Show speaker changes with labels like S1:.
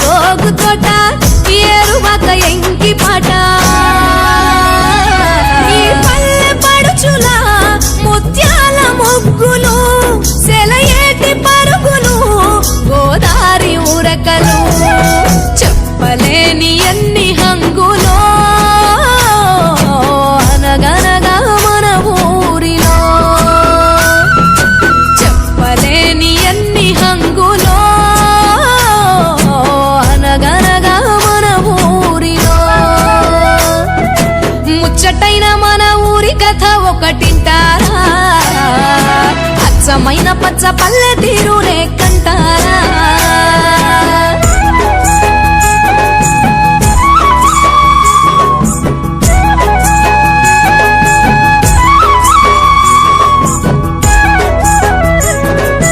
S1: గోగు తోట ఏరువాక ఎంకి పాట ఈ పల్లె పడుచుల ముత్యాల ముగ్గులు సెలయేటి పరుగులు గోదారి ఉరకలు చెప్పలేని ఎన్ని హంగులో అనగనగా మన ఊరిలో చెప్పలేని ఎన్ని హంగులో అనగనగా మన ఊరిలో ముచ్చటైన మన ఊరి కథ ఒకటింటారా అచ్చమైన పచ్చ పల్లె తీరునే